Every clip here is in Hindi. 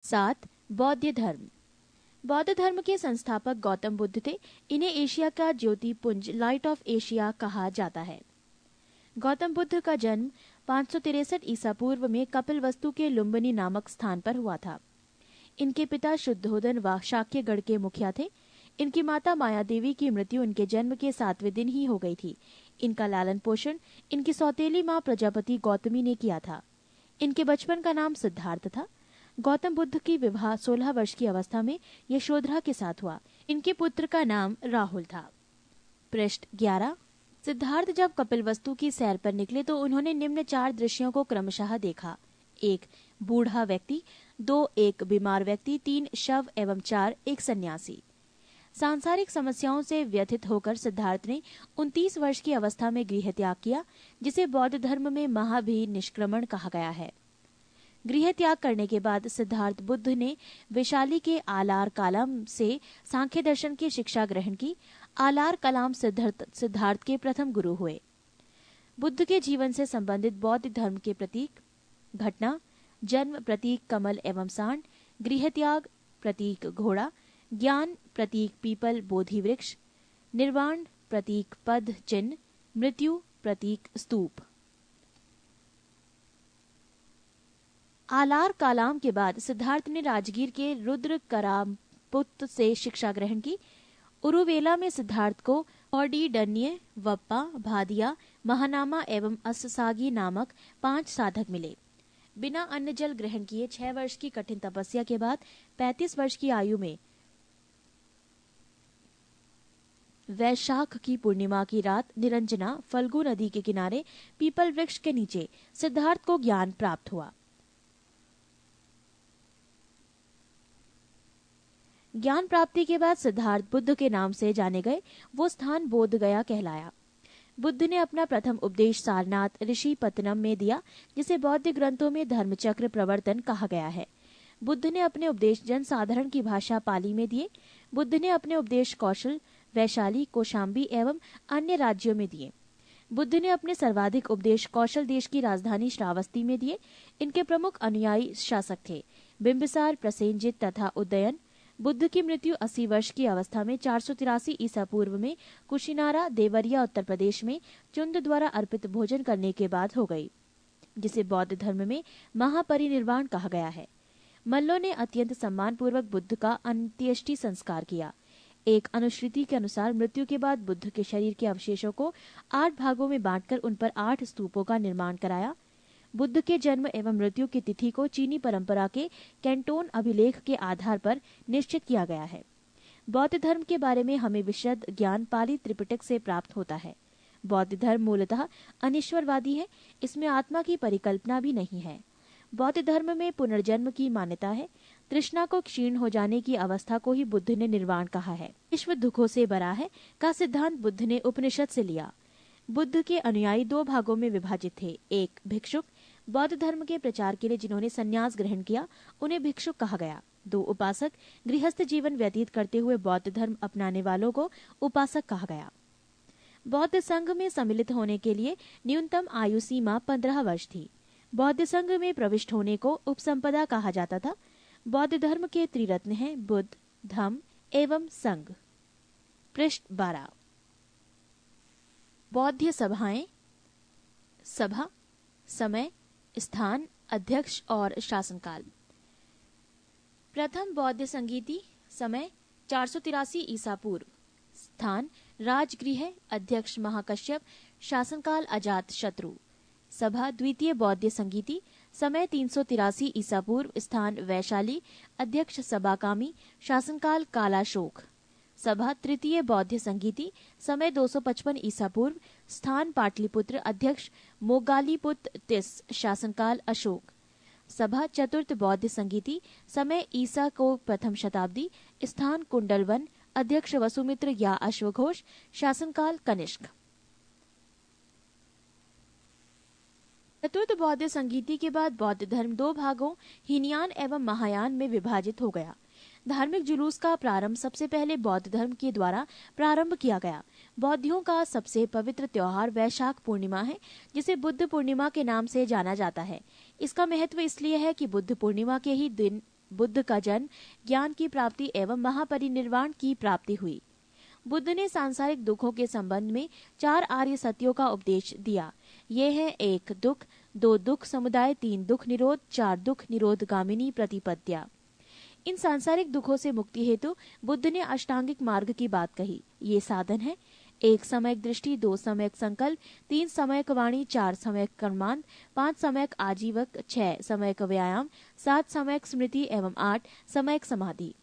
7. बौद्ध धर्म। बौद्ध धर्म के संस्थापक गौतम बुद्ध थे। इन्हें एशिया का ज्योतिपुंज लाइट ऑफ एशिया कहा जाता है। गौतम बुद्ध का जन्म 563 ईसा पूर्व में कपिलवस्तु के लुम्बिनी नामक स्थान पर हुआ था। इनके पिता शुद्धोधन व शाक्यगढ़ के मुखिया थे। इनकी माता माया देवी की मृत्यु इनके जन्म के 7वें दिन ही हो गई थी। इनका लालन पोषण इनकी सौतेली माँ प्रजापति गौतमी ने किया था। इनके बचपन का नाम सिद्धार्थ था। गौतम बुद्ध की विवाह 16 वर्ष की अवस्था में यशोधरा के साथ हुआ। इनके पुत्र का नाम राहुल था। पृष्ठ 11। सिद्धार्थ जब कपिलवस्तु की सैर पर निकले तो उन्होंने निम्न 4 दृश्यों को क्रमशः देखा। 1. बूढ़ा व्यक्ति, 2. एक बीमार व्यक्ति, 3. शव एवं 4. एक सन्यासी। सांसारिक समस्याओं से व्यथित होकर सिद्धार्थ ने 29 वर्ष की अवस्था में गृह त्याग किया, जिसे बौद्ध धर्म में महाभिनिष्क्रमण कहा गया है। गृह त्याग करने के बाद सिद्धार्थ बुद्ध ने वैशाली के आलार कलाम से सांख्य दर्शन की शिक्षा ग्रहण की। आलार कलाम सिद्धार्थ के प्रथम गुरु हुए। बुद्ध के जीवन से संबंधित बौद्ध धर्म के प्रतीक: घटना, जन्म प्रतीक कमल एवं सांड, गृह त्याग प्रतीक घोड़ा, ज्ञान प्रतीक पीपल बोधि वृक्ष, निर्वाण प्रतीक पद चिन्ह, मृत्यु प्रतीक स्तूप। आलार कलाम के बाद सिद्धार्थ ने राजगीर के रुद्र करापुत से शिक्षा ग्रहण की। उरुवेला में सिद्धार्थ को औडीडन्य, वप्पा, भादिया, महानामा एवं अस्सागी नामक 5 साधक मिले। बिना अन्न जल ग्रहण किए 6 वर्ष की कठिन तपस्या के बाद 35 वर्ष की आयु में वैशाख की पूर्णिमा की रात निरंजना फल्गु नदी के किनारे पीपल वृक्ष के नीचे सिद्धार्थ को ज्ञान प्राप्त हुआ। ज्ञान प्राप्ति के बाद सिद्धार्थ बुद्ध के नाम से जाने गए। वो स्थान बोध गया कहलाया। बुद्ध ने अपना प्रथम उपदेश सारनाथ ऋषि पत्तनम में दिया, जिसे बौद्ध ग्रंथों में धर्मचक्र प्रवर्तन कहा गया है। बुद्ध ने अपने उपदेश जन साधारण की भाषा पाली में दिए। बुद्ध ने अपने उपदेश कौशल, वैशाली, कौशाम्बी एवं अन्य राज्यों में दिए। बुद्ध ने अपने सर्वाधिक उपदेश कौशल देश की राजधानी श्रावस्ती में दिए। इनके प्रमुख अनुयायी शासक थे बिंबिसार, प्रसेनजित तथा उदयन। बुद्ध की मृत्यु 80 वर्ष की अवस्था में 483 ईसा पूर्व में कुशिनारा, देवरिया, उत्तर प्रदेश में चुंद द्वारा अर्पित भोजन करने के बाद हो गई, जिसे बौद्ध धर्म में महापरिनिर्वाण कहा गया है। मल्लों ने अत्यंत सम्मानपूर्वक बुद्ध का अंत्येष्टि संस्कार किया। एक अनुश्रुति के अनुसार मृत्यु के बाद बुद्ध के शरीर के अवशेषों को 8 भागों में बांटकर उन पर 8 स्तूपों का निर्माण कराया। बुद्ध के जन्म एवं मृत्यु की तिथि को चीनी परंपरा के कैंटोन अभिलेख के आधार पर निश्चित किया गया है। बौद्ध धर्म के बारे में हमें विशद ज्ञान पाली त्रिपिटक से प्राप्त होता है। बौद्ध धर्म मूलतः अनिश्वरवादी है। इसमें आत्मा की परिकल्पना भी नहीं है। बौद्ध धर्म में पुनर्जन्म की मान्यता है। तृष्णा को क्षीण हो जाने की अवस्था को ही बुद्ध ने निर्वाण कहा है। विश्व दुखों से भरा है का सिद्धांत बुद्ध ने उपनिषद से लिया। बुद्ध के अनुयायी 2 भागों में विभाजित थे। 1. भिक्षुक, बौद्ध धर्म के प्रचार के लिए जिन्होंने संन्यास ग्रहण किया उन्हें भिक्षुक कहा गया। 2. उपासक, गृहस्थ जीवन व्यतीत करते हुए बौद्ध धर्म अपनाने वालों को उपासक कहा गया। बौद्ध संघ में सम्मिलित होने के लिए न्यूनतम आयु सीमा 15 वर्ष थी। बौद्ध संघ में प्रविष्ट होने को उपसंपदा कहा जाता था। बौद्ध धर्म के त्रिरत्न हैं बुद्ध, धम्म एवं संघ। पृष्ठ 12। बौद्ध सभाएं: सभा, समय, स्थान, अध्यक्ष और शासनकाल। प्रथम बौद्ध संगीति, समय 483 ईसा पूर्व, स्थान राजगृह, अध्यक्ष महाकश्यप, शासनकाल अजात शत्रु। सभा द्वितीय बौद्ध संगीति, समय 383 ईसा पूर्व, स्थान वैशाली, अध्यक्ष सबाकामी, शासनकाल कालाशोक। सभा तृतीय बौद्ध संगीति, समय 255 ईसा पूर्व, स्थान पाटलिपुत्र, अध्यक्ष मोगालीपुत्र तिस, शासनकाल अशोक। सभा चतुर्थ बौद्ध संगीति, समय ईसा को प्रथम शताब्दी, स्थान कुंडलवन, अध्यक्ष वसुमित्र या अश्वघोष, शासनकाल कनिष्क। चतुर्थ बौद्ध संगीति के बाद बौद्ध धर्म 2 भागों हीनयान एवं महायान में विभाजित हो गया। धार्मिक जुलूस का प्रारंभ सबसे पहले बौद्ध धर्म के द्वारा प्रारंभ किया गया। बौद्धियों का सबसे पवित्र त्योहार वैशाख पूर्णिमा है, जिसे बुद्ध पूर्णिमा के नाम से जाना जाता है। इसका महत्व इसलिए है कि बुद्ध पूर्णिमा के ही दिन बुद्ध का जन्म, ज्ञान की प्राप्ति एवं महापरिनिर्वाण की प्राप्ति हुई। बुद्ध ने सांसारिक दुखों के संबंध में 4 आर्य सत्यों का उपदेश दिया। ये है 1 दुख, 2 दुख समुदाय, 3 दुख निरोध, 4 दुख निरोध गामिनी प्रतिपद्या। इन सांसारिक दुखों से मुक्ति हेतु बुद्ध ने अष्टांगिक मार्ग की बात कही। ये साधन है 1 समयक दृष्टि, 2 समयक संकल्प, 3 समयक वाणी, 4 समयक कर्मांत, 5 समयक आजीवक, 6 समयक व्यायाम, 7 समयक स्मृति एवं 8 समयक समाधि।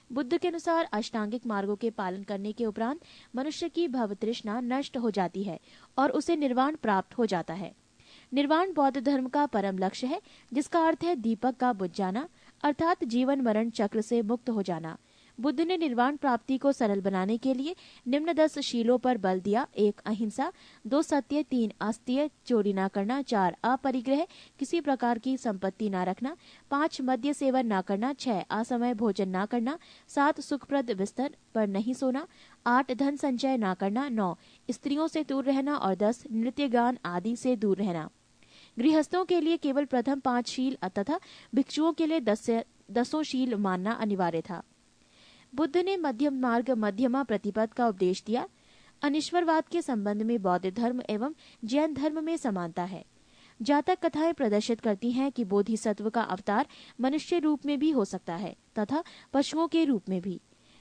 बुद्ध के अनुसार अष्टांगिक मार्गों के पालन करने के उपरांत मनुष्य की भव तृष्णा नष्ट हो जाती है और उसे निर्वाण प्राप्त हो जाता है। निर्वाण बौद्ध धर्म का परम लक्ष्य है, जिसका अर्थ है दीपक का बुझ जाना, अर्थात जीवन मरण चक्र से मुक्त हो जाना। बुद्ध ने निर्वाण प्राप्ति को सरल बनाने के लिए निम्न 10 शीलों पर बल दिया। 1 अहिंसा, 2 सत्य, 3 अस्तेय, चोरी न करना, 4 अपरिग्रह, किसी प्रकार की संपत्ति न रखना, 5 मद्य सेवन न करना, 6 असमय भोजन न करना, 7 सुखप्रद बिस्तर पर नहीं सोना, 8 धन संचय न करना, 9 स्त्रियों से दूर रहना और 10 नृत्य गान आदि से दूर रहना। गृहस्थों के लिए केवल प्रथम 5 शील तथा भिक्षुओं के लिए 10 शील मानना अनिवार्य था। बुद्ध ने मध्यम मार्ग मध्यमा प्रतिपद का उपदेश दिया। अनिश्वरवाद के संबंध में बौद्ध धर्म एवं जैन धर्म में समानता है। जातक कथाएं प्रदर्शित करती हैं कि बोधिसत्व का अवतार मनुष्य रूप में भी हो सकता है तथा पशुओं के रूप में भी।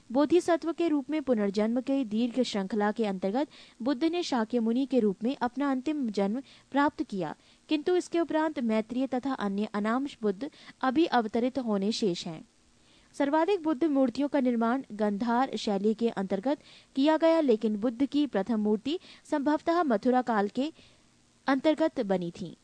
बोधिसत्व के रूप में पुनर्जन्म के दीर्घ श्रृंखला के अंतर्गत बुद्ध ने शाक्य मुनि के रूप में अपना अंतिम जन्म प्राप्त किया, किंतु इसके उपरांत मैत्रेय तथा अन्य अनामश बुद्ध अभी अवतरित होने शेष हैं। सर्वाधिक बुद्ध मूर्तियों का निर्माण गंधार शैली के अंतर्गत किया गया, लेकिन बुद्ध की प्रथम मूर्ति संभवतः मथुरा काल के अंतर्गत बनी थी।